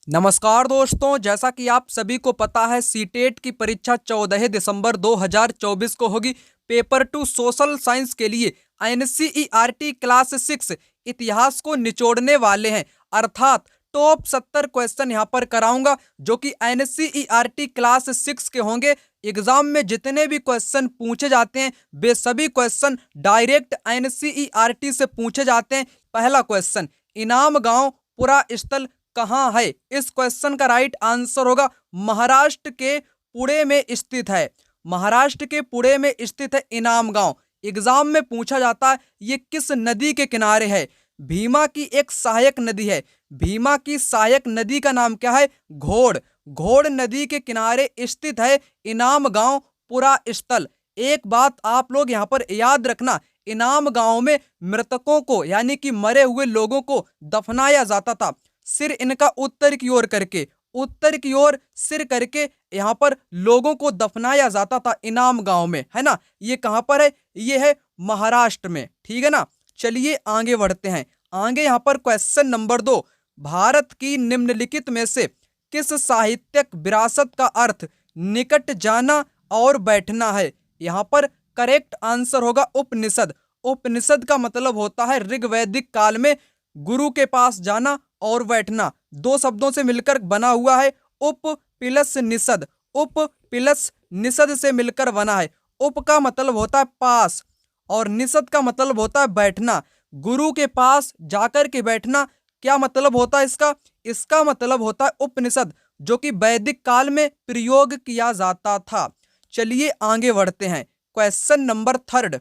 नमस्कार दोस्तों, जैसा कि आप सभी को पता है सीटेट की परीक्षा 14 दिसंबर 2024 को होगी। पेपर 2 सोशल साइंस के लिए एनसीईआरटी क्लास 6 इतिहास को निचोड़ने वाले हैं, अर्थात टॉप 70 क्वेश्चन यहां पर कराऊंगा जो कि एनसीईआरटी क्लास 6 के होंगे। एग्जाम में जितने भी क्वेश्चन पूछे जाते हैं वे सभी क्वेश्चन डायरेक्ट एनसीईआरटी से पूछे जाते हैं। पहला क्वेश्चन, इनाम गांव पुरा स्थल कहाँ है? इस क्वेश्चन का राइट आंसर होगा महाराष्ट्र के पुणे में स्थित है। महाराष्ट्र के पुणे में स्थित है इनाम गांव। एग्जाम में पूछा जाता है ये किस नदी के किनारे है? भीमा की एक सहायक नदी है। भीमा की सहायक नदी का नाम क्या है? घोड़। घोड़ नदी के किनारे स्थित है इनाम गांव पुरा स्थल। एक बात आप लोग यहां पर याद रखना, इनाम गांव में मृतकों को यानी कि मरे हुए लोगों को दफनाया जाता था। सिर इनका उत्तर की ओर करके, उत्तर की ओर सिर करके यहाँ पर लोगों को दफनाया जाता था इनाम गांव में, है ना। ये कहाँ पर है? ये है महाराष्ट्र में, ठीक है ना। चलिए आगे बढ़ते हैं। आगे यहाँ पर क्वेश्चन नंबर 2, भारत की निम्नलिखित में से किस साहित्यिक विरासत का अर्थ निकट जाना और बैठना है? यहाँ पर करेक्ट आंसर होगा उपनिषद। उपनिषद का मतलब होता है ऋग्वैदिक काल में गुरु के पास जाना और बैठना। दो शब्दों से मिलकर बना हुआ है उप प्लस निषद। उप प्लस निषद से मिलकर बना है। उप का मतलब होता है पास और निषद का मतलब होता है बैठना। गुरु के पास जाकर के बैठना क्या मतलब होता है इसका? इसका मतलब होता है उपनिषद, जो कि वैदिक काल में प्रयोग किया जाता था। चलिए आगे बढ़ते हैं। क्वेश्चन नंबर 3,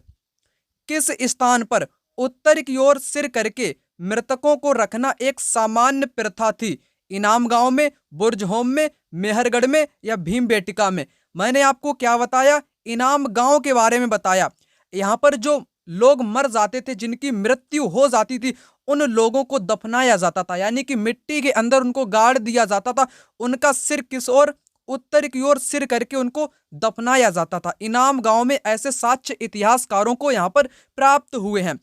किस स्थान पर उत्तर की ओर सिर करके मृतकों को रखना एक सामान्य प्रथा थी? इनाम गांव में, बुर्ज होम में, मेहरगढ़ में या भीमबेटका में? मैंने आपको क्या बताया? इनाम गांव के बारे में बताया। यहाँ पर जो लोग मर जाते थे, जिनकी मृत्यु हो जाती थी, उन लोगों को दफनाया जाता था, यानी कि मिट्टी के अंदर उनको गाड़ दिया जाता था। उनका सिर किस ओर? उत्तर की ओर सिर करके उनको दफनाया जाता था। इनाम गांव में ऐसे साक्ष्य इतिहासकारों को यहाँ पर प्राप्त हुए हैं।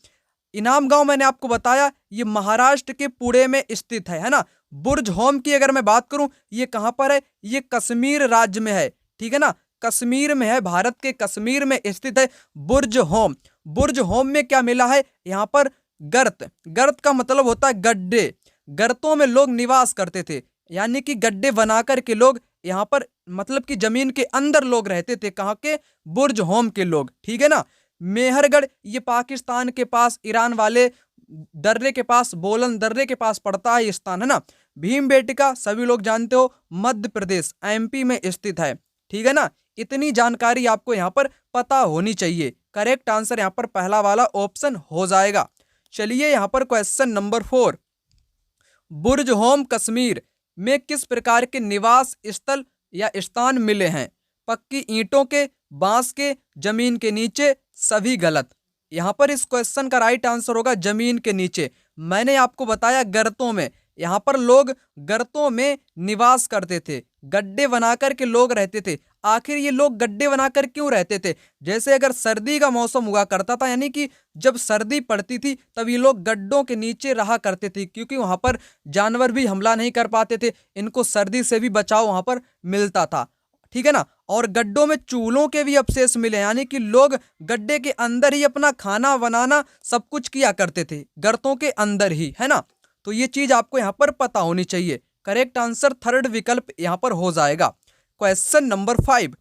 इनाम गांव मैंने आपको बताया ये महाराष्ट्र के पुणे में स्थित है ना। बुर्ज होम की अगर मैं बात करूं, ये कहां पर है? ये कश्मीर राज्य में है, ठीक है ना। कश्मीर में है, भारत के कश्मीर में स्थित है बुर्ज होम। बुर्ज होम में क्या मिला है? यहाँ पर गर्त। गर्त का मतलब होता है गड्ढे। गर्तों में लोग निवास करते थे, यानी कि गड्ढे बनाकर के लोग यहाँ पर, मतलब कि जमीन के अंदर लोग रहते थे। कहाँ के? बुर्ज होम के लोग, ठीक है ना। मेहरगढ़ ये पाकिस्तान के पास, ईरान वाले दर्रे के पास, बोलन दर्रे के पास पड़ता है ये स्थान, है ना। भीमबेटका सभी लोग जानते हो मध्य प्रदेश एमपी में स्थित है, ठीक है ना। इतनी जानकारी आपको यहाँ पर पता होनी चाहिए। करेक्ट आंसर यहाँ पर पहला वाला ऑप्शन हो जाएगा। चलिए यहाँ पर क्वेश्चन नंबर 4, बुर्ज होम कश्मीर में किस प्रकार के निवास स्थल या स्थान मिले हैं? पक्की ईंटों के, बांस के, जमीन के नीचे? सभी गलत। यहाँ पर इस क्वेश्चन का राइट आंसर होगा जमीन के नीचे। मैंने आपको बताया गर्तों में, यहाँ पर लोग गर्तों में निवास करते थे, गड्ढे बनाकर के लोग रहते थे। आखिर ये लोग गड्ढे बनाकर क्यों रहते थे? जैसे अगर सर्दी का मौसम हुआ करता था, यानी कि जब सर्दी पड़ती थी तब ये लोग गड्ढों के नीचे रहा करते थे, क्योंकि वहां पर जानवर भी हमला नहीं कर पाते थे, इनको सर्दी से भी बचाव वहां पर मिलता था, ठीक है ना। और गड्ढों में चूल्हों के भी अवशेष मिले, यानी कि लोग गड्ढे के अंदर ही अपना खाना बनाना सब कुछ किया करते थे, गर्तों के अंदर ही, है ना। तो ये चीज आपको यहाँ पर पता होनी चाहिए। करेक्ट आंसर थर्ड विकल्प यहाँ पर हो जाएगा। क्वेश्चन नंबर 5,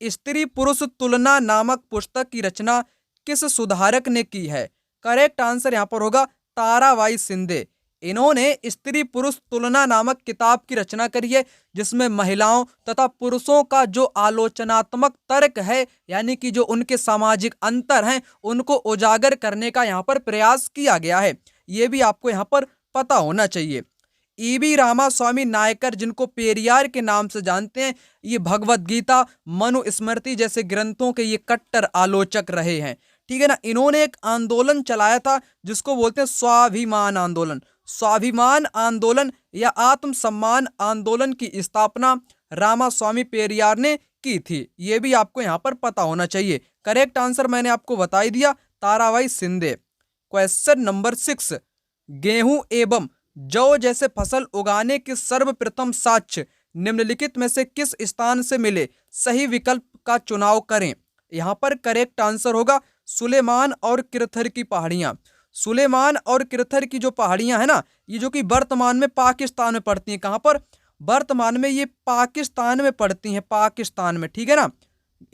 स्त्री पुरुष तुलना नामक पुस्तक की रचना किस सुधारक ने की है? करेक्ट आंसर यहाँ पर होगा ताराबाई शिंदे। इन्होंने स्त्री पुरुष तुलना नामक किताब की रचना करी है, जिसमें महिलाओं तथा पुरुषों का जो आलोचनात्मक तर्क है, यानी कि जो उनके सामाजिक अंतर हैं, उनको उजागर करने का यहाँ पर प्रयास किया गया है। ये भी आपको यहाँ पर पता होना चाहिए। ईवी रामास्वामी नायकर, जिनको पेरियार के नाम से जानते हैं, ये भगवत गीता, मनुस्मृति जैसे ग्रंथों के ये कट्टर आलोचक रहे हैं, ठीक है ना। इन्होंने एक आंदोलन चलाया था जिसको बोलते हैं स्वाभिमान आंदोलन। स्वाभिमान आंदोलन या आत्मसम्मान आंदोलन की स्थापना रामास्वामी पेरियार ने की थी। ये भी आपको यहाँ पर पता होना चाहिए। करेक्ट आंसर मैंने आपको बता ही दिया, ताराबाई शिंदे। क्वेश्चन नंबर 6, गेहूं एवं जौ जैसे फसल उगाने के सर्वप्रथम साक्ष्य निम्नलिखित में से किस स्थान से मिले? सही विकल्प का चुनाव करें। यहाँ पर करेक्ट आंसर होगा सुलेमान और किरथर की पहाड़ियां। सुलेमान और किरथर की जो पहाड़ियां है ना, ये जो कि वर्तमान में पाकिस्तान में पड़ती हैं। कहाँ पर? वर्तमान में ये पाकिस्तान में पड़ती हैं, पाकिस्तान में, ठीक है ना।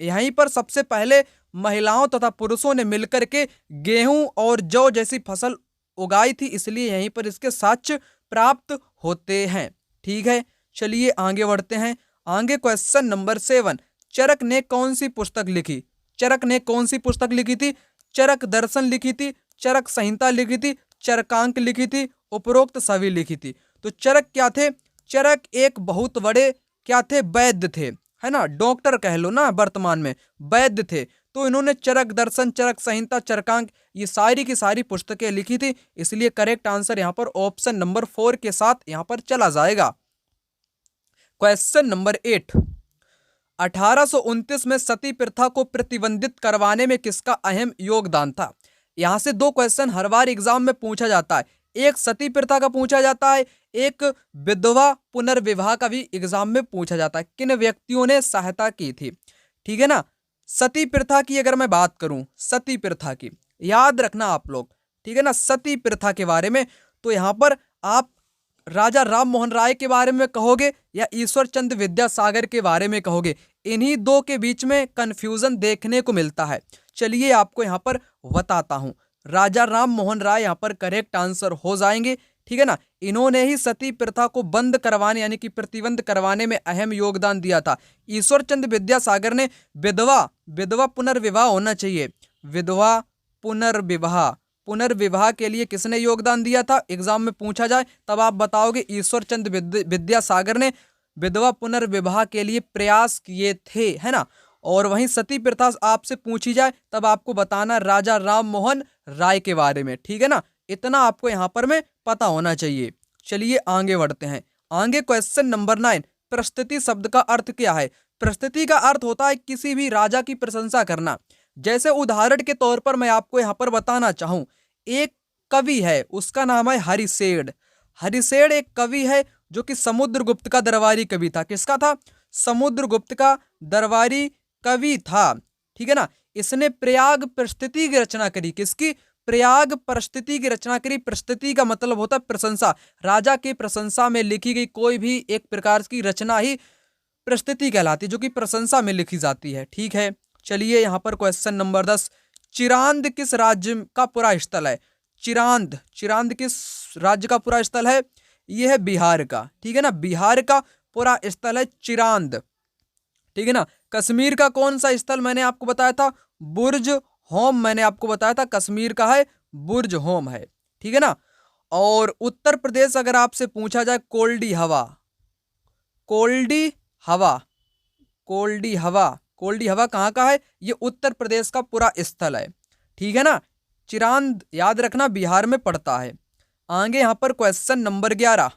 यहीं पर सबसे पहले महिलाओं तथा पुरुषों ने मिलकर के गेहूं और जौ जैसी फसल उगाई थी, इसलिए यहीं पर इसके साक्ष्य प्राप्त होते हैं। ठीक है, चलिए आगे बढ़ते हैं। आगे क्वेश्चन नंबर 7, चरक ने कौन सी पुस्तक लिखी? चरक ने कौन सी पुस्तक लिखी थी? चरक दर्शन लिखी थी, चरक संहिता लिखी थी, चरकांक लिखी थी, उपरोक्त सभी लिखी थी। तो चरक क्या थे? चरक एक बहुत बड़े क्या थे? वैद्य थे, है ना, डॉक्टर कह लो ना, वर्तमान में वैद्य थे। तो इन्होंने चरक दर्शन, चरक संहिता, चरकांक ये सारी की सारी पुस्तकें लिखी थी, इसलिए करेक्ट आंसर यहाँ पर ऑप्शन नंबर 4 के साथ यहाँ पर चला जाएगा। क्वेश्चन नंबर 8, 1829 में सती प्रथा को प्रतिबंधित करवाने में किसका अहम योगदान था? यहाँ से 2 क्वेश्चन हर बार एग्जाम में पूछा जाता है। एक सती प्रथा का पूछा जाता है, एक विधवा पुनर्विवाह का भी एग्जाम में पूछा जाता है। किन व्यक्तियों ने सहायता की थी? ठीक है ना। सती प्रथा की अगर मैं बात करूं, सती प्रथा की याद रखना आप लोग, ठीक है ना, सती प्रथा के बारे में। तो यहाँ पर आप राजा राम मोहन राय के बारे में कहोगे या ईश्वर चंद्र विद्यासागर के बारे में कहोगे? इन्हीं 2 के बीच में कंफ्यूजन देखने को मिलता है। चलिए आपको यहाँ पर बताता हूँ। राजा राम मोहन राय यहाँ पर करेक्ट आंसर हो जाएंगे, ठीक है ना। इन्होंने ही सती प्रथा को बंद करवाने यानी कि प्रतिबंध करवाने में अहम योगदान दिया था। ईश्वर चंद्र विद्यासागर ने विधवा पुनर्विवाह होना चाहिए, विधवा पुनर्विवाह के लिए किसने योगदान दिया था? एग्जाम में पूछा जाए तब आप बताओगे ईश्वर चंद्र विद्यासागर ने विधवा पुनर्विवाह के लिए प्रयास किए थे, है ना। और वहीं सती प्रथा आपसे पूछी जाए तब आपको बताना राजा राम मोहन राय के बारे में, ठीक है ना। इतना आपको यहाँ पर में पता होना चाहिए। चलिए आगे बढ़ते हैं। आगे क्वेश्चन नंबर 9, प्रस्तुति शब्द का अर्थ क्या है? प्रस्तुति का अर्थ होता है किसी भी राजा की प्रशंसा करना। जैसे उदाहरण के तौर पर मैं आपको यहाँ पर बताना चाहूँ, एक कवि है, उसका नाम है हरिशेठ। हरिशेठ एक कवि है जो कि समुद्रगुप्त का दरबारी कवि था। किसका था? समुद्रगुप्त का दरबारी कवि था, ठीक है ना। इसने प्रयाग प्रस्तुति की रचना करी। किसकी? प्रयाग प्रस्तुति की रचना करी। प्रस्तुति का मतलब होता है प्रशंसा। राजा की प्रशंसा में लिखी गई कोई भी एक प्रकार की रचना ही प्रस्तुति कहलाती है, जो कि प्रशंसा में लिखी जाती है, ठीक है। चलिए यहाँ पर क्वेश्चन नंबर 10, चिरांद किस राज्य का पुरा स्थल है? चिरांद किस राज्य का पुरा स्थल है? यह है बिहार का, ठीक है ना। बिहार का पुरा स्थल है चिरांद, ठीक है ना। कश्मीर का कौन सा स्थल मैंने आपको बताया था? बुर्ज होम मैंने आपको बताया था, कश्मीर का है बुर्ज होम है, ठीक है ना। और उत्तर प्रदेश अगर आपसे पूछा जाए, कोल्डी हवा कहाँ का है? ये उत्तर प्रदेश का पूरा स्थल है, ठीक है ना। चिरांद याद रखना बिहार में पड़ता है। आगे यहाँ पर क्वेश्चन नंबर 11,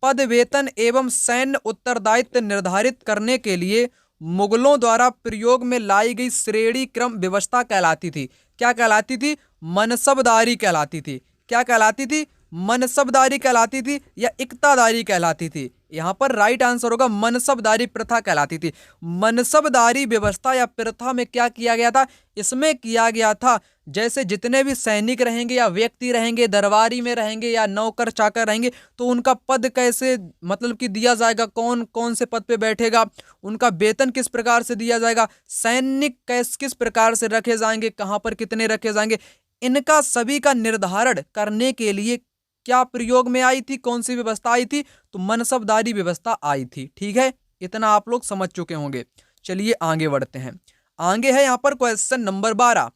पद वेतन एवं सैन्य उत्तरदायित्व निर्धारित करने के लिए मुगलों द्वारा प्रयोग में लाई गई श्रेणी क्रम व्यवस्था कहलाती थी। क्या कहलाती थी? मनसबदारी कहलाती थी। क्या कहलाती थी? मनसबदारी कहलाती थी या इक्तादारी कहलाती थी? यहाँ पर राइट आंसर होगा मनसबदारी प्रथा कहलाती थी। मनसबदारी व्यवस्था या प्रथा में क्या किया गया था? इसमें किया गया था जैसे जितने भी सैनिक रहेंगे या व्यक्ति रहेंगे, दरबारी में रहेंगे या नौकर चाकर रहेंगे, तो उनका पद कैसे मतलब कि दिया जाएगा, कौन कौन से पद पे बैठेगा, उनका वेतन किस प्रकार से दिया जाएगा, सैनिक किस प्रकार से रखे जाएंगे, कहाँ पर कितने रखे जाएंगे, इनका सभी का निर्धारण करने के लिए क्या प्रयोग में आई थी? कौन सी व्यवस्था आई थी? तो मनसबदारी व्यवस्था आई थी, ठीक है। इतना आप लोग समझ चुके होंगे। चलिए आगे बढ़ते हैं। आगे है यहाँ पर क्वेश्चन नंबर 12,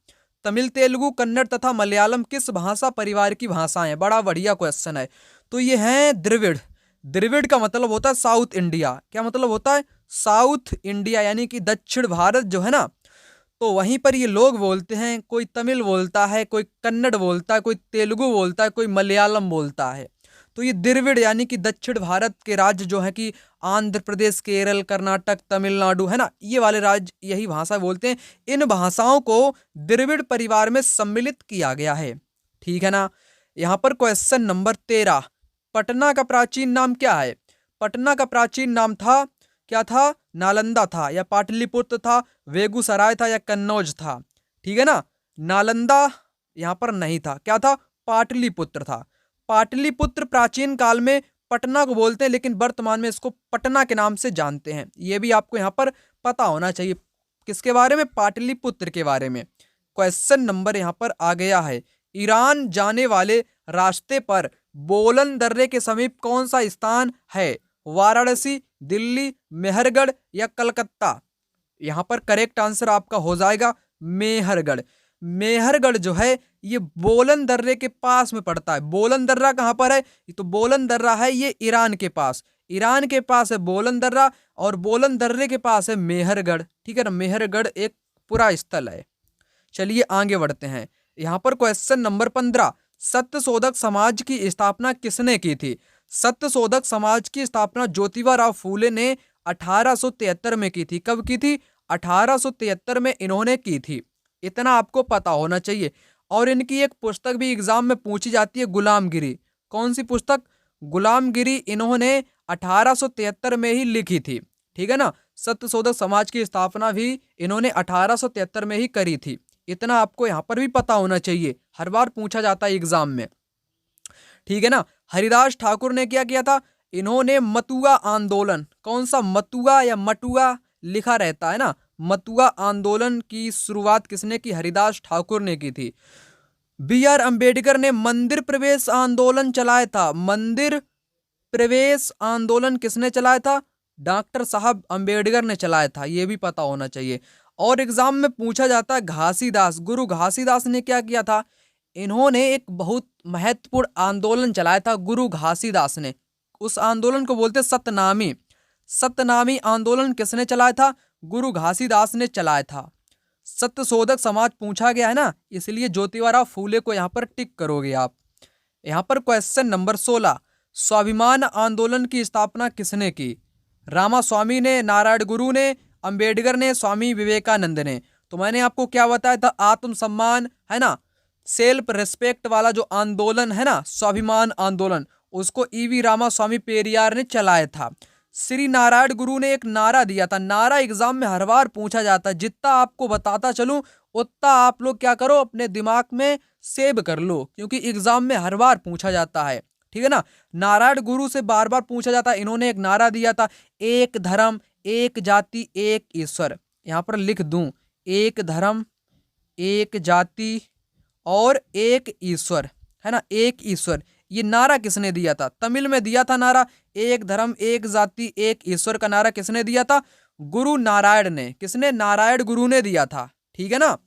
तमिल, तेलुगु, कन्नड़ तथा मलयालम किस भाषा परिवार की भाषाएं? बड़ा बढ़िया क्वेश्चन है। तो ये है द्रविड़। द्रविड़ का मतलब होता है साउथ इंडिया। क्या मतलब होता है? साउथ इंडिया यानी कि दक्षिण भारत जो है ना, तो वहीं पर ये लोग बोलते हैं। कोई तमिल बोलता है, कोई कन्नड़ बोलता है, कोई तेलुगु बोलता है, कोई मलयालम बोलता है। तो ये द्रविड़ यानी कि दक्षिण भारत के राज्य जो है कि आंध्र प्रदेश, केरल, कर्नाटक, तमिलनाडु, है ना, ये वाले राज्य यही भाषा बोलते हैं। इन भाषाओं को द्रविड़ परिवार में सम्मिलित किया गया है, ठीक है ना। यहाँ पर क्वेश्चन नंबर 13, पटना का प्राचीन नाम क्या है? पटना का प्राचीन नाम था, क्या था? नालंदा था या पाटलिपुत्र था, बेगूसराय था या कन्नौज था? ठीक है ना, नालंदा यहाँ पर नहीं था, क्या था? पाटलिपुत्र था। पाटलिपुत्र प्राचीन काल में पटना को बोलते हैं, लेकिन वर्तमान में इसको पटना के नाम से जानते हैं। ये भी आपको यहाँ पर पता होना चाहिए। किसके बारे में? पाटलिपुत्र के बारे में। क्वेश्चन नंबर यहाँ पर आ गया है, ईरान जाने वाले रास्ते पर बोलन दर्रे के समीप कौन सा स्थान है? वाराणसी, दिल्ली, मेहरगढ़ या कलकत्ता? यहाँ पर करेक्ट आंसर आपका हो जाएगा मेहरगढ़। मेहरगढ़ जो है ये बोलन दर्रे के पास में पड़ता है। बोलन दर्रा कहाँ पर है? तो बोलन दर्रा है ये ईरान के पास। ईरान के पास है बोलन दर्रा और बोलन दर्रे के पास है मेहरगढ़। ठीक है ना, मेहरगढ़ एक पूरा स्थल है। चलिए आगे बढ़ते हैं। यहाँ पर क्वेश्चन नंबर 15, सत्यशोधक समाज की स्थापना किसने की थी? सत्यशोधक समाज की स्थापना ज्योतिबा राव फूले ने 1873 में की थी। कब की थी? 1873 में इन्होंने की थी। इतना आपको पता होना चाहिए। और इनकी एक पुस्तक भी एग्जाम में पूछी जाती है, गुलामगिरी। कौन सी पुस्तक? गुलामगिरी इन्होंने 1873 में ही लिखी थी। ठीक है ना, सत्यशोधक समाज की स्थापना भी इन्होंने 1873 में ही करी थी। इतना आपको यहाँ पर भी पता होना चाहिए, हर बार पूछा जाता है एग्जाम में। ठीक है ना, हरिदास ठाकुर ने क्या किया था? इन्होंने मतुआ आंदोलन, कौन सा? मतुआ या मटुआ लिखा रहता है ना, मतुआ आंदोलन की शुरुआत किसने की? हरिदास ठाकुर ने की थी। बी आर अंबेडकर ने मंदिर प्रवेश आंदोलन चलाया था। मंदिर प्रवेश आंदोलन किसने चलाया था? डॉक्टर साहब अंबेडकर ने चलाया था। यह भी पता होना चाहिए। और एग्जाम में पूछा जाता है घासीदास, गुरु घासीदास ने क्या किया था? इन्होंने एक बहुत महत्वपूर्ण आंदोलन चलाया था गुरु घासीदास ने। उस आंदोलन को बोलते सतनामी। सतनामी आंदोलन किसने चलाया था? गुरु घासीदास ने चलाया था। सत्यशोधक समाज पूछा गया है ना, इसलिए ज्योतिबा राव फूले को यहाँ पर टिक करोगे आप। यहाँ पर क्वेश्चन नंबर 16, स्वाभिमान आंदोलन की स्थापना किसने की? रामास्वामी ने, नारायण गुरु ने, अंबेडकर ने, स्वामी विवेकानंद ने? तो मैंने आपको क्या बताया था? आत्मसम्मान है ना, सेल्फ रिस्पेक्ट वाला जो आंदोलन है ना, स्वाभिमान आंदोलन, उसको ईवी रामास्वामी पेरियार ने चलाया था। श्री नारायण गुरु ने एक नारा दिया था। नारा एग्जाम में हर बार पूछा जाता है। जितना आपको बताता चलूं उतना आप लोग क्या करो, अपने दिमाग में सेव कर लो, क्योंकि एग्जाम में हर बार पूछा जाता है। ठीक है ना, नारायण गुरु से बार बार पूछा जाता है। इन्होंने एक नारा दिया था, एक धर्म, एक जाति, एक ईश्वर। यहाँ पर लिख दूं, एक धर्म, एक जाति और एक ईश्वर, है ना, एक ईश्वर। ये नारा किसने दिया था? तमिल में दिया था नारा, एक धर्म, एक जाति, एक ईश्वर का नारा किसने दिया था? गुरु नारायण ने। किसने? नारायण गुरु ने दिया था। ठीक है ना,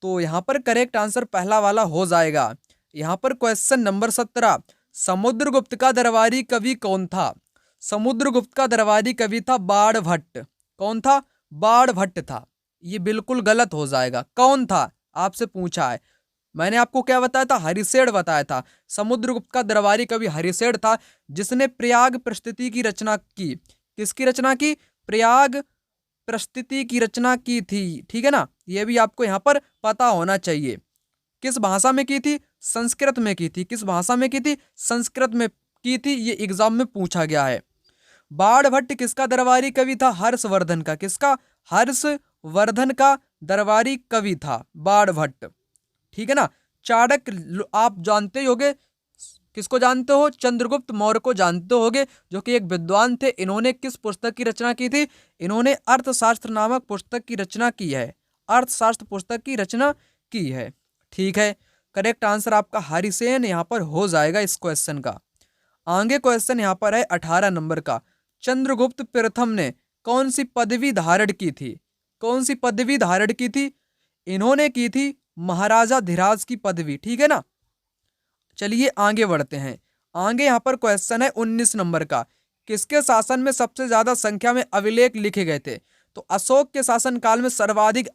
तो यहाँ पर करेक्ट आंसर पहला वाला हो जाएगा। यहाँ पर क्वेश्चन नंबर 17, समुद्रगुप्त का दरबारी कवि कौन था? समुद्रगुप्त का दरबारी कवि था बाणभट्ट। कौन था? बाणभट्ट था। ये बिल्कुल गलत हो जाएगा। कौन था? आपसे पूछा है। मैंने आपको क्या बताया था? हरिशेठ बताया था। समुद्रगुप्त का दरबारी कवि हरिशेठ था, जिसने प्रयाग प्रस्तुति की रचना की। किसकी रचना की? प्रयाग प्रस्तुति की रचना की थी। ठीक है ना, यह भी आपको यहाँ पर पता होना चाहिए। किस भाषा में की थी? संस्कृत में की थी। किस भाषा में की थी? संस्कृत में की थी। ये एग्जाम में पूछा गया है। बाणभट्ट किसका दरबारी कवि था? हर्षवर्धन का। किसका? हर्षवर्धन का दरबारी कवि था बाणभट्ट। ठीक है ना, चाणक्य आप जानते ही होगे। किसको जानते हो? चंद्रगुप्त मौर्य को जानते होगे, जो कि एक विद्वान थे। इन्होंने किस पुस्तक की रचना की थी? इन्होंने अर्थशास्त्र नामक पुस्तक की रचना की है। अर्थशास्त्र पुस्तक की रचना की है। ठीक है, करेक्ट आंसर आपका हरिसेन यहाँ पर हो जाएगा इस क्वेश्चन का। आगे क्वेश्चन यहाँ पर है 18 नंबर का। चंद्रगुप्त प्रथम ने कौन सी पदवी धारण की थी? कौन सी पदवी धारण की थी? इन्होंने की थी महाराजा धीराज की पदवी। ठीक है ना, चलिए आगे बढ़ते हैं। आगे यहाँ पर क्वेश्चन है 19 नंबर का। किसके शासन में सबसे ज्यादा संख्या में अभिलेख लिखे गए थे? तो अशोक के शासन काल में सर्वाधिक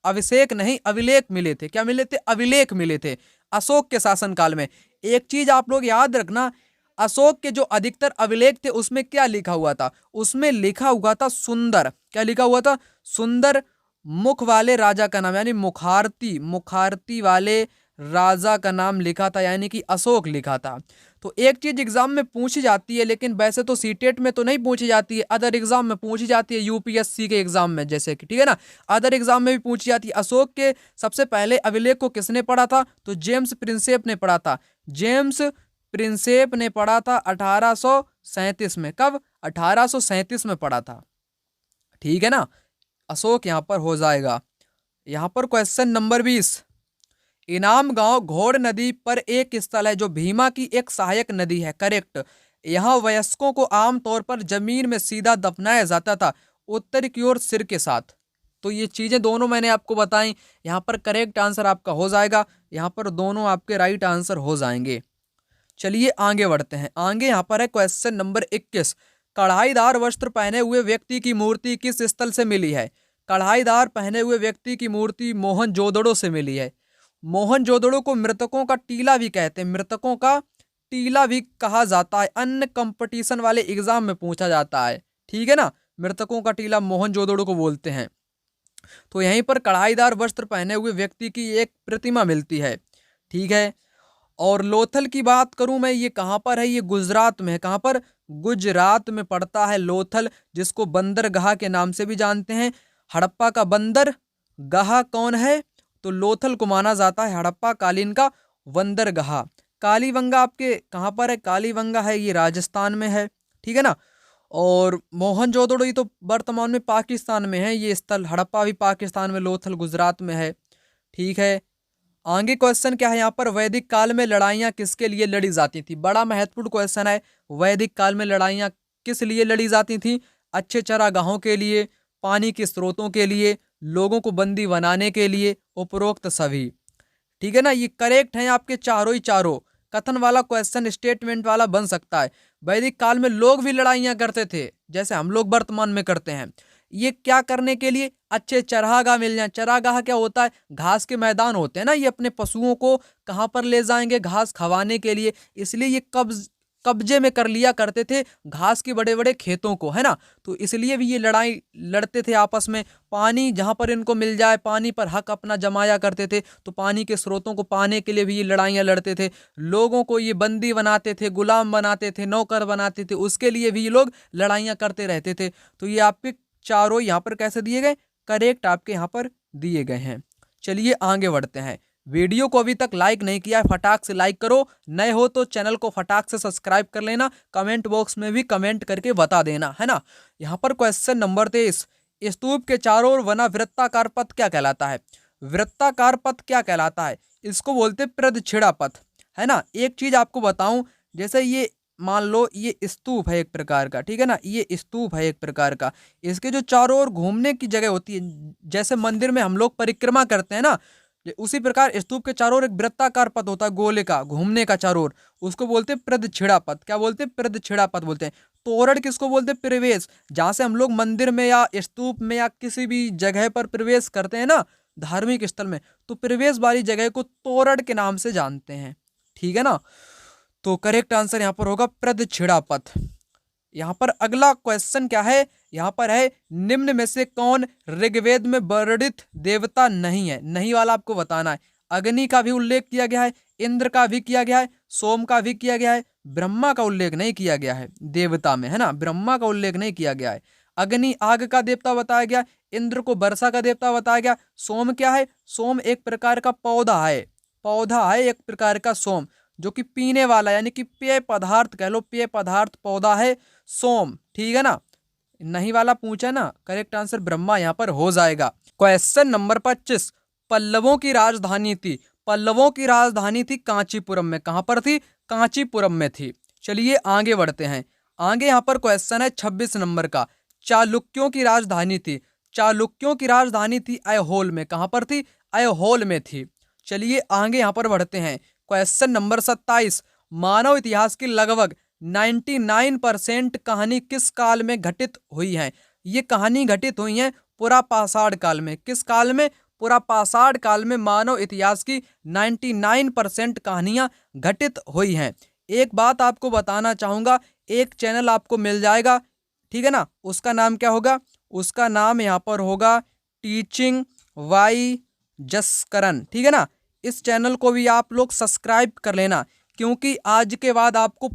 अभिलेख मिले थे। क्या मिले थे? अभिलेख मिले थे अशोक के शासन काल में। एक चीज आप लोग याद रखना, अशोक के जो अधिकतर अभिलेख थे उसमें क्या लिखा हुआ था? उसमें लिखा हुआ था सुंदर। क्या लिखा हुआ था? सुंदर मुख वाले राजा का नाम, यानी मुखारती वाले राजा का नाम लिखा था, यानी कि अशोक लिखा था। तो एक चीज एग्जाम में पूछी जाती है, लेकिन वैसे तो सीटेट में तो नहीं पूछी जाती है, अदर एग्जाम में पूछी जाती है, यूपीएससी के एग्जाम में, जैसे कि ठीक है ना, अदर एग्जाम में भी पूछी जाती है। अशोक के सबसे पहले अभिलेख को किसने पढ़ा था? तो जेम्स प्रिंसेप ने पढ़ा था। जेम्स प्रिंसेप ने पढ़ा था 1837 में। कब? 1837 में पढ़ा था। ठीक है ना, अशोक यहाँ पर हो जाएगा। यहाँ पर क्वेश्चन नंबर 20, इनाम गांव घोड़ नदी पर एक स्थल है जो भीमा की एक सहायक नदी है। करेक्ट। यहाँ वयस्कों को आमतौर पर जमीन में सीधा दफनाया जाता था, उत्तर की ओर सिर के साथ। तो ये चीजें दोनों मैंने आपको बताई, यहाँ पर करेक्ट आंसर आपका हो जाएगा। यहाँ पर दोनों आपके राइट आंसर हो जाएंगे। चलिए आगे बढ़ते हैं। आगे यहाँ पर है क्वेश्चन नंबर 21, कढ़ाईदार वस्त्र पहने हुए व्यक्ति की मूर्ति किस स्थल से मिली है? कढ़ाईदार पहने हुए व्यक्ति की मूर्ति मोहनजोदड़ो से मिली है। मोहनजोदड़ो को मृतकों का टीला भी कहते हैं, मृतकों का टीला भी कहा जाता है, अन्य कंपटीशन वाले एग्जाम में पूछा जाता है। ठीक है ना, मृतकों का टीला मोहनजोदड़ो को बोलते हैं। तो यहीं पर कढ़ाईदार वस्त्र पहने हुए व्यक्ति की एक प्रतिमा मिलती है। ठीक है, और लोथल की बात करूं मैं, ये कहाँ पर है? ये गुजरात में है। कहाँ पर? गुजरात में पड़ता है लोथल, जिसको बंदरगाह के नाम से भी जानते हैं। हड़प्पा का बंदरगाह कौन है? तो लोथल को माना जाता है हड़प्पा कालीन का बंदरगाह। कालीबंगा आपके कहाँ पर है? कालीबंगा है ये राजस्थान में है। ठीक है ना, और मोहनजोदड़ो ये तो वर्तमान में पाकिस्तान में है ये स्थल, हड़प्पा भी पाकिस्तान में, लोथल गुजरात में है। ठीक है, आगे क्वेश्चन क्या है यहाँ पर, वैदिक काल में लड़ाइयाँ किसके लिए लड़ी जाती थी? बड़ा महत्वपूर्ण क्वेश्चन है। वैदिक काल में लड़ाइयाँ किस लिए लड़ी जाती थी? अच्छे चरागाहों के लिए, पानी के स्रोतों के लिए, लोगों को बंदी बनाने के लिए, उपरोक्त सभी। ठीक है ना, ये करेक्ट है आपके चारों ही चारों। कथन वाला क्वेश्चन स्टेटमेंट वाला बन सकता है। वैदिक काल में लोग भी लड़ाइयाँ करते थे जैसे हम लोग वर्तमान में करते हैं। ये क्या करने के लिए? अच्छे चरागाह मिल जाए। चरागाह क्या होता है? घास के मैदान होते हैं ना, ये अपने पशुओं को कहाँ पर ले जाएंगे? घास खवाने के लिए। इसलिए ये कब्जे में कर लिया करते थे घास के बड़े बड़े खेतों को, है ना। तो इसलिए भी ये लड़ाई लड़ते थे आपस में। पानी जहाँ पर इनको मिल जाए, पानी पर हक अपना जमाया करते थे। तो पानी के स्रोतों को पाने के लिए भी ये लड़ाइयाँ लड़ते थे। लोगों को ये बंदी बनाते थे, गुलाम बनाते थे, नौकर बनाते थे, उसके लिए भी ये लोग लड़ाइयाँ करते रहते थे। तो ये आपके चारों यहाँ पर कैसे दिए गए? करेक्ट आपके यहाँ पर दिए गए हैं। चलिए आगे बढ़ते हैं। वीडियो को अभी तक लाइक नहीं किया है, फटाक से लाइक करो। नए हो तो चैनल को फटाक से सब्सक्राइब कर लेना। कमेंट बॉक्स में भी कमेंट करके बता देना, है ना। यहाँ पर क्वेश्चन नंबर 23, स्तूप के चारों ओर बना वृत्ताकार पथ क्या कहलाता है? वृत्ताकार पथ क्या कहलाता है? इसको बोलते प्रदक्षिणा पथ, है ना। एक चीज आपको बताऊं, जैसे ये मान लो ये स्तूप है एक प्रकार का, ठीक है ना, ये स्तूप है एक प्रकार का। इसके जो चारों ओर घूमने की जगह होती है, जैसे मंदिर में हम लोग परिक्रमा करते हैं ना, उसी प्रकार स्तूप के चारों ओर एक वृत्ताकार पथ होता है, गोले का, घूमने का चारों ओर। उसको बोलते हैं प्रदक्षिणा पथ। क्या बोलते हैं? प्रदक्षिणा पथ बोलते हैं। तोरण किसको बोलते हैं? प्रवेश। जहां से हम लोग मंदिर में या स्तूप में या किसी भी जगह पर प्रवेश करते हैं ना, धार्मिक स्थल में, तो प्रवेश वाली जगह को तोरण के नाम से जानते हैं। ठीक है ना, तो करेक्ट आंसर यहाँ पर होगा प्रदक्षिणा पथ। यहाँ पर अगला क्वेश्चन क्या है? यहाँ पर है, निम्न में से कौन ऋग्वेद में वर्णित देवता नहीं है? नहीं वाला आपको बताना है। अग्नि का भी उल्लेख किया गया है, इंद्र का भी किया गया है, सोम का भी किया गया है, ब्रह्मा का उल्लेख नहीं किया गया है देवता में, है ना। ब्रह्मा का उल्लेख नहीं किया गया है। अग्नि आग का देवता बताया गया, इंद्र को वर्षा का देवता बताया गया। सोम क्या है? सोम एक प्रकार का पौधा है, पौधा है एक प्रकार का सोम, जो कि पीने वाला यानी कि पेय पदार्थ कह लो, पेय पदार्थ पौधा है सोम। ठीक है ना, नहीं वाला पूछा ना, करेक्ट आंसर ब्रह्मा यहाँ पर हो जाएगा। क्वेश्चन नंबर 25, पल्लवों की राजधानी थी, पल्लवों की राजधानी थी कांचीपुरम में। कहां पर थी? कांचीपुरम में थी। चलिए आगे बढ़ते हैं। आगे यहाँ पर क्वेश्चन है 26 नंबर का, चालुक्यों की राजधानी थी, चालुक्यों की राजधानी थी ऐहोल में। कहां पर थी? ऐहोल में थी। चलिए आगे यहाँ पर बढ़ते हैं। क्वेश्चन नंबर 27, मानव इतिहास की लगभग 99% कहानी किस काल में घटित हुई है? ये कहानी घटित हुई है पुरापाषाण काल में। किस काल में? पुरापाषाण काल में मानव इतिहास की 99% कहानियां घटित हुई हैं। एक बात आपको बताना चाहूंगा, एक चैनल आपको मिल जाएगा, ठीक है ना, उसका नाम क्या होगा? उसका नाम यहाँ पर होगा टीचिंग बाय जसकरण। ठीक है ना, इस चैनल को भी आप लोग सब्सक्राइब कर लेना, क्योंकि आज के बाद आपको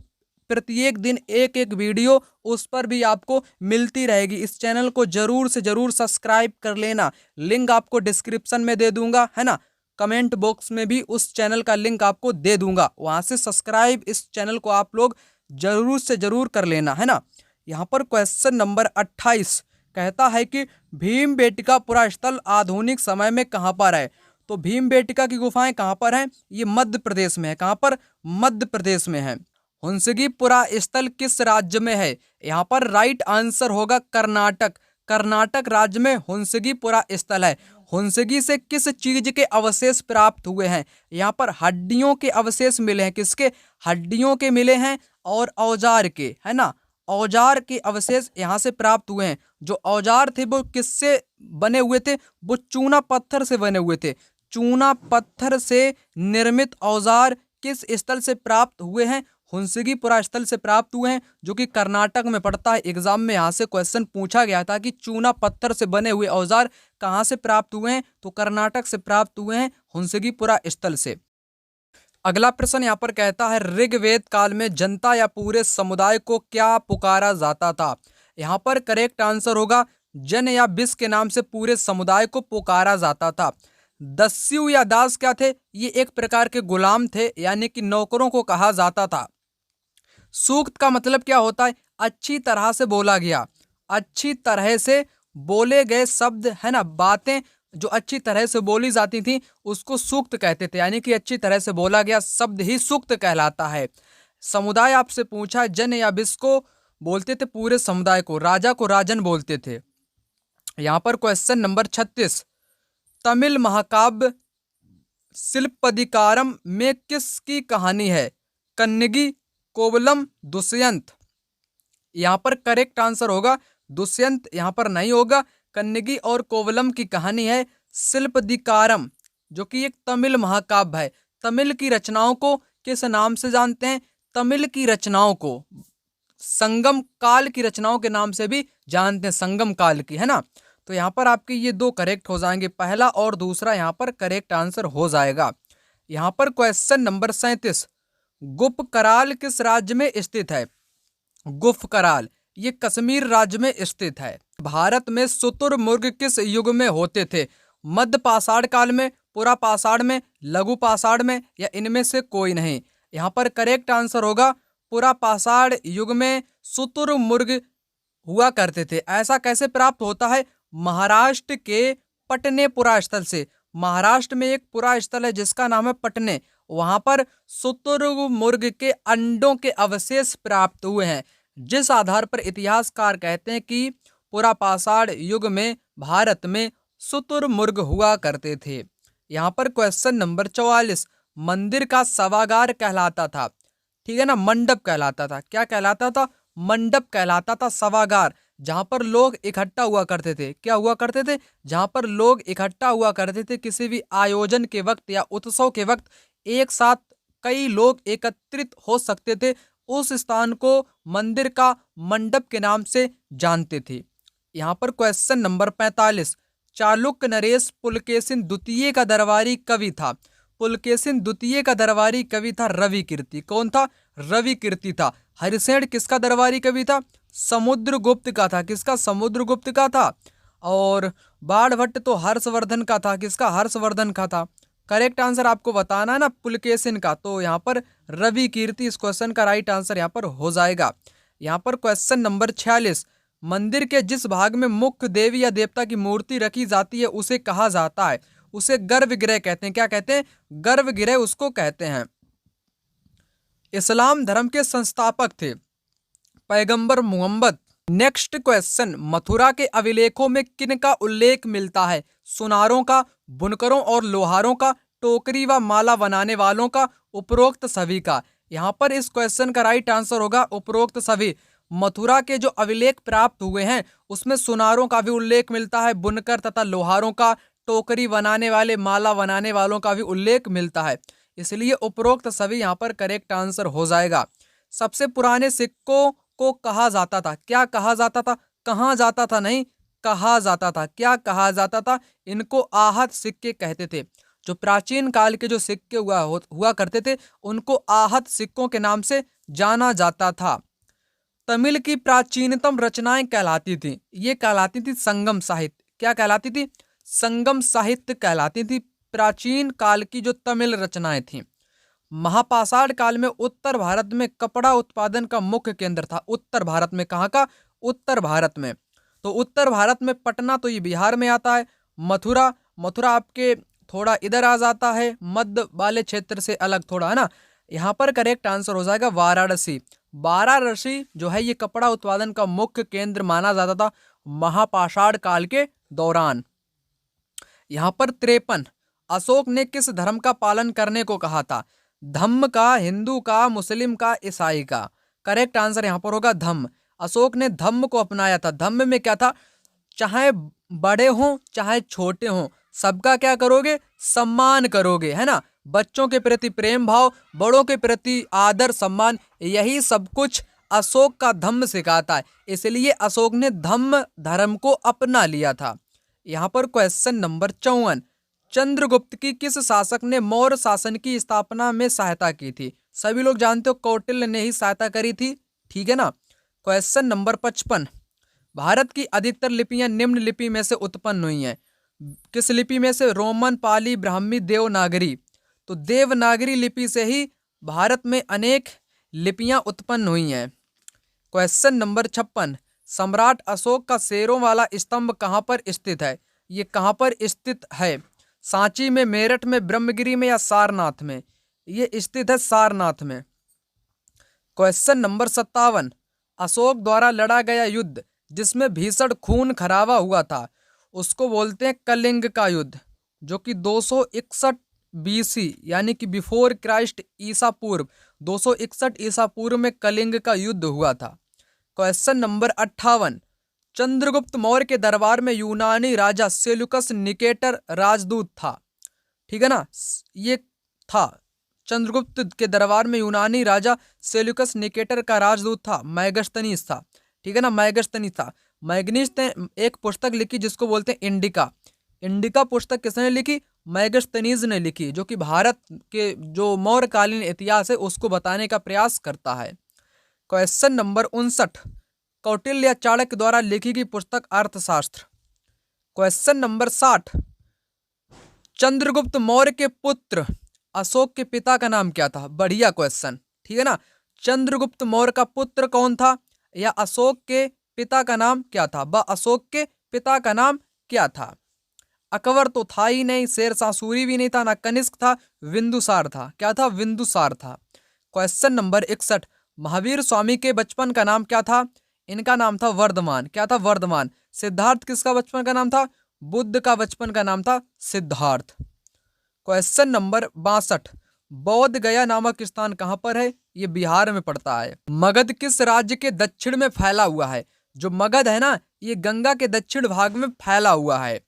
प्रत्येक दिन एक एक वीडियो उस पर भी आपको मिलती रहेगी। इस चैनल को जरूर से जरूर सब्सक्राइब कर लेना, लिंक आपको डिस्क्रिप्शन में दे दूंगा, है ना। कमेंट बॉक्स में भी उस चैनल का लिंक आपको दे दूंगा, वहां से सब्सक्राइब इस चैनल को आप लोग जरूर से जरूर कर लेना, है ना। यहाँ पर क्वेश्चन नंबर 28 कहता है कि भीमबेटका पुरा आधुनिक समय में कहाँ पर है। तो भीमबेटका की गुफाएं कहाँ पर हैं? ये मध्य प्रदेश में है। कहाँ पर? मध्य प्रदेश में है। हुंसगी पुरा स्थल किस राज्य में है? यहाँ पर राइट आंसर होगा कर्नाटक। कर्नाटक राज्य में हुंसगी पुरा स्थल है। हुंसगी से किस चीज के अवशेष प्राप्त हुए हैं? यहाँ पर हड्डियों के अवशेष मिले हैं। किसके? हड्डियों के मिले हैं और औजार के, है ना। औजार के अवशेष यहाँ से प्राप्त हुए हैं। जो औजार थे वो किससे बने हुए थे? वो चूना पत्थर से बने हुए थे। चूना पत्थर से निर्मित औजार किस स्थल से प्राप्त हुए हैं? हुंसगी पुरा स्थल से प्राप्त हुए हैं, जो कि कर्नाटक में पड़ता है। एग्जाम में यहाँ से क्वेश्चन पूछा गया था कि चूना पत्थर से बने हुए औजार कहाँ से प्राप्त हुए हैं? तो कर्नाटक से प्राप्त हुए हैं, हुंसगी पुरा स्थल से। अगला प्रश्न यहाँ पर कहता है ऋग्वेद काल में जनता या पूरे समुदाय को क्या पुकारा जाता था? यहाँ पर करेक्ट आंसर होगा जन या विष के नाम से पूरे समुदाय को पुकारा जाता था। दस्यु या दास क्या थे? ये एक प्रकार के गुलाम थे, यानी कि नौकरों को कहा जाता था। सूक्त का मतलब क्या होता है? अच्छी तरह से बोला गया, अच्छी तरह से बोले गए शब्द, है ना। बातें जो अच्छी तरह से बोली जाती थी उसको सूक्त कहते थे, यानी कि अच्छी तरह से बोला गया शब्द ही सूक्त कहलाता है। समुदाय आपसे पूछा, जन या विष को बोलते थे पूरे समुदाय को, राजा को राजन बोलते थे। यहाँ पर क्वेश्चन नंबर 36 तमिल महाकाव्य शिल्पदिकारम में किसकी कहानी है? कन्नगी, कोवलम, दुष्यंत। यहाँ पर करेक्ट आंसर होगा दुष्यंत, यहाँ पर नहीं होगा। कन्नगी और कोवलम की कहानी है शिल्पदिकारम, जो कि एक तमिल महाकाव्य है। तमिल की रचनाओं को किस नाम से जानते हैं? तमिल की रचनाओं को संगम काल की रचनाओं के नाम से भी जानते हैं, संगम काल की, है ना। तो यहाँ पर आपके ये दो करेक्ट हो जाएंगे, पहला और दूसरा यहाँ पर करेक्ट आंसर हो जाएगा। यहाँ पर क्वेश्चन नंबर 37 गुप्तकराल किस राज्य में स्थित है? गुप्तकराल ये कश्मीर राज्य में स्थित है। भारत में शुतुरमुर्ग किस युग में होते थे? मध्य पाषाण काल में, पुरा पाषाण में, लघु पाषाण में, या इनमें से कोई नहीं? यहाँ पर करेक्ट आंसर होगा पुरा पाषाण युग में शुतुरमुर्ग हुआ करते थे। ऐसा कैसे प्राप्त होता है? महाराष्ट्र के पटने पुरा स्थल से। महाराष्ट्र में एक पुरा स्थल है जिसका नाम है पटने, वहां पर शुतुरमुर्ग के अंडों के अवशेष प्राप्त हुए हैं, जिस आधार पर इतिहासकार कहते हैं कि पुरा पाषाण युग में भारत में शुतुरमुर्ग हुआ करते थे। यहाँ पर क्वेश्चन नंबर 44 मंदिर का सभागार कहलाता था, ठीक है ना, मंडप कहलाता था। क्या कहलाता था? मंडप कहलाता था, सभागार, जहां पर लोग इकट्ठा हुआ करते थे। क्या हुआ करते थे? जहां पर लोग इकट्ठा हुआ करते थे किसी भी आयोजन के वक्त या उत्सव के वक्त, एक साथ कई लोग एकत्रित हो सकते थे, उस स्थान को मंदिर का मंडप के नाम से जानते थे। यहाँ पर क्वेश्चन नंबर 45 चालुक्य नरेश पुलकेशिन द्वितीय का दरबारी कवि था। पुलकेशिन द्वितीय का दरबारी कवि था रवि कीर्ति। कौन था? रवि कीर्ति था। हरिसेन किसका दरबारी कवि था? समुद्रगुप्त का था। किसका? समुद्रगुप्त का था। और बाणभट्ट तो हर्षवर्धन का था। किसका? हर्षवर्धन का था। करेक्ट आंसर आपको बताना है ना, पुलकेशिन का। तो यहाँ पर रवि कीर्ति इस क्वेश्चन का राइट आंसर यहाँ पर हो जाएगा। यहाँ पर क्वेश्चन नंबर 46 मंदिर के जिस भाग में मुख्य देवी या देवता की मूर्ति रखी जाती है उसे कहा जाता है? उसे गर्भगृह कहते हैं। क्या कहते हैं? गर्भगृह उसको कहते हैं। इस्लाम धर्म के संस्थापक थे पैगंबर मोहम्मद। नेक्स्ट क्वेश्चन मथुरा के अभिलेखों में किन का उल्लेख मिलता है? सुनारों का, बुनकरों और लोहारों का, टोकरी व माला बनाने वालों का, उपरोक्त सभी का। यहाँ पर इस क्वेश्चन का राइट आंसर होगा उपरोक्त सभी। मथुरा के जो अभिलेख प्राप्त हुए हैं उसमें सुनारों का भी उल्लेख मिलता है, बुनकर तथा लोहारों का, टोकरी बनाने वाले, माला बनाने वालों का भी उल्लेख मिलता है, इसलिए उपरोक्त सभी यहाँ पर करेक्ट आंसर हो जाएगा। सबसे पुराने सिक्कों को कहा जाता था। क्या कहा जाता था? कहा जाता था नहीं, कहा जाता था। क्या कहा जाता था? इनको आहत सिक्के कहते थे। जो प्राचीन काल के जो सिक्के हुआ करते थे उनको आहत सिक्कों के नाम से जाना जाता था। तमिल की प्राचीनतम रचनाएं कहलाती थी, ये कहलाती थी संगम साहित्य। क्या कहलाती थी? संगम साहित्य कहलाती थी प्राचीन काल की जो तमिल रचनाएं थीं। महापाषाण काल में उत्तर भारत में कपड़ा उत्पादन का मुख्य केंद्र था। उत्तर भारत में, कहाँ का? उत्तर भारत में। तो उत्तर भारत में पटना तो ये बिहार में आता है। मथुरा आपके थोड़ा इधर आ जाता है, मध्य वाले क्षेत्र से अलग थोड़ा, है ना। यहाँ पर करेक्ट आंसर हो जाएगा वाराणसी। वाराणसी जो है ये कपड़ा उत्पादन का मुख्य केंद्र माना जाता था महापाषाण काल के दौरान। यहाँ पर 53 अशोक ने किस धर्म का पालन करने को कहा था? धम्म का, हिंदू का, मुस्लिम का, ईसाई का? करेक्ट आंसर यहाँ पर होगा धम्म। अशोक ने धम्म को अपनाया था। धम्म में क्या था? चाहे बड़े हों चाहे छोटे हों, सबका क्या करोगे? सम्मान करोगे, है ना। बच्चों के प्रति प्रेम भाव, बड़ों के प्रति आदर सम्मान, यही सब कुछ अशोक का धम्म सिखाता है। इसलिए अशोक ने धम्म धर्म को अपना लिया था। यहाँ पर क्वेश्चन नंबर 54, चंद्रगुप्त की किस शासक ने मौर्य शासन की स्थापना में सहायता की थी? सभी लोग जानते हो कौटिल्य ने ही सहायता करी थी, ठीक है ना। क्वेश्चन नंबर 55, भारत की अधिकतर लिपियां निम्न लिपि में से उत्पन्न हुई हैं। किस लिपि में से? रोमन, पाली, ब्राह्मी, देवनागरी। तो देवनागरी लिपि से ही भारत में अनेक लिपियां उत्पन्न हुई हैं। क्वेश्चन नंबर 56, सम्राट अशोक का शेरों वाला स्तंभ कहाँ पर स्थित है? ये कहाँ पर स्थित है? सांची में, मेरठ में, ब्रह्मगिरी में या सारनाथ में? ये स्थित है सारनाथ में। क्वेश्चन नंबर 57, अशोक द्वारा लड़ा गया युद्ध जिसमें भीषण खून खराबा हुआ था उसको बोलते हैं कलिंग का युद्ध, जो कि 261 BC यानी कि बिफोर क्राइस्ट ईसा पूर्व 261 ईसा पूर्व में कलिंग का युद्ध हुआ था। क्वेश्चन नंबर 58, चंद्रगुप्त मौर्य के दरबार में यूनानी राजा सेल्यूकस निकेटर राजदूत था, ठीक है ना। ये था चंद्रगुप्त के दरबार में यूनानी राजा सेल्यूकस निकेटर का राजदूत था, मैगस्थनीज था, ठीक है ना, मैगस्थनीज था। मैग्नीज ने एक पुस्तक लिखी जिसको बोलते हैं इंडिका। इंडिका पुस्तक किसने लिखी? मैगस्थनीज ने लिखी, जो कि भारत के जो मौर्यकालीन इतिहास है उसको बताने का प्रयास करता है। क्वेश्चन नंबर 59, कौटिल्य या चाणक्य द्वारा लिखी गई पुस्तक अर्थशास्त्र। क्वेश्चन नंबर 60, चंद्रगुप्त मौर्य के पुत्र अशोक के पिता का नाम क्या था? बढ़िया क्वेश्चन, ठीक है ना। चंद्रगुप्त मौर्य का पुत्र कौन था या अशोक के पिता का नाम क्या था? अशोक के पिता का नाम क्या था? अकबर तो था ही नहीं, शेरशाह सूरी भी नहीं था, ना कनिष्क था, बिंदुसार था। क्या था? बिंदुसार था। क्वेश्चन नंबर 61, महावीर स्वामी के बचपन का नाम क्या था? इनका नाम था वर्धमान। क्या था? वर्धमान। सिद्धार्थ किसका बचपन का नाम था? बुद्ध का बचपन का नाम था सिद्धार्थ। क्वेश्चन नंबर 62, बोध गया नामक स्थान कहाँ पर है? ये बिहार में पड़ता है। मगध किस राज्य के दक्षिण में फैला हुआ है? जो मगध है ना, ये गंगा के दक्षिण भाग में फैला हुआ है।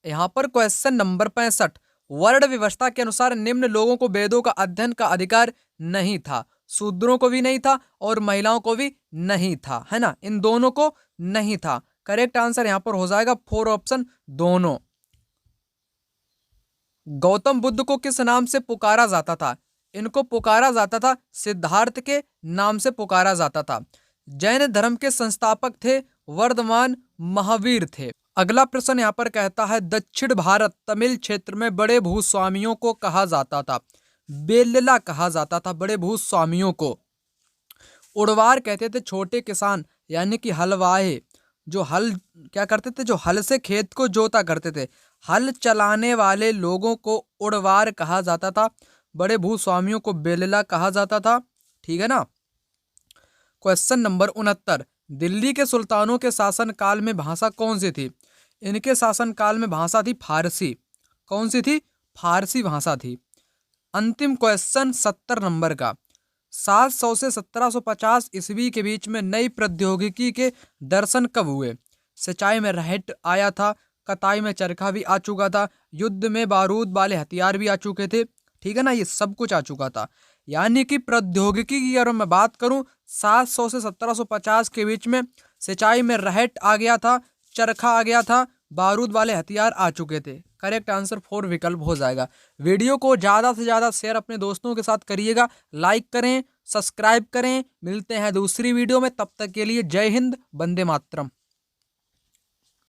यहाँ पर क्वेश्चन नंबर 65, वर्ण व्यवस्था के अनुसार निम्न लोगों को वेदों का अध्ययन का अधिकार नहीं था। शूद्रों को भी नहीं था और महिलाओं को भी नहीं था, है ना, इन दोनों को नहीं था। करेक्ट आंसर यहाँ पर हो जाएगा 4 ऑप्शन दोनों। गौतम बुद्ध को किस नाम से पुकारा जाता था? इनको पुकारा जाता था सिद्धार्थ के नाम से पुकारा जाता था। जैन धर्म के संस्थापक थे वर्धमान महावीर थे। अगला प्रश्न यहाँ पर कहता है, दक्षिण भारत तमिल क्षेत्र में बड़े भूस्वामियों को कहा जाता था। बेल्ला कहा जाता था बड़े भूस्वामियों को। उड़वार कहते थे छोटे किसान यानी कि हलवाहे, जो हल क्या करते थे? जो हल से खेत को जोता करते थे। हल चलाने वाले लोगों को उड़वार कहा जाता था। बड़े भूस्वामियों को बेल्ला कहा जाता था, ठीक है ना। क्वेश्चन नंबर 69, दिल्ली के सुल्तानों के शासन काल में भाषा कौन सी थी? इनके शासन काल में भाषा थी फारसी। कौन सी थी? फारसी भाषा थी। अंतिम क्वेश्चन 70 नंबर का, 700 से 1750 ईस्वी के बीच में नई प्रौद्योगिकी के दर्शन कब हुए? सिंचाई में रहट आया था, कताई में चरखा भी आ चुका था, युद्ध में बारूद वाले हथियार भी आ चुके थे, ठीक है ना, ये सब कुछ आ चुका था। यानी कि प्रौद्योगिकी की अगर मैं बात करूं 700 से 1750 के बीच में सिंचाई में रहट आ गया था, चरखा आ गया था, बारूद वाले हथियार आ चुके थे। करेक्ट आंसर 4 विकल्प हो जाएगा। वीडियो को ज़्यादा से ज़्यादा शेयर अपने दोस्तों के साथ करिएगा, लाइक करें, सब्सक्राइब करें। मिलते हैं दूसरी वीडियो में, तब तक के लिए जय हिंद, वंदे मातरम।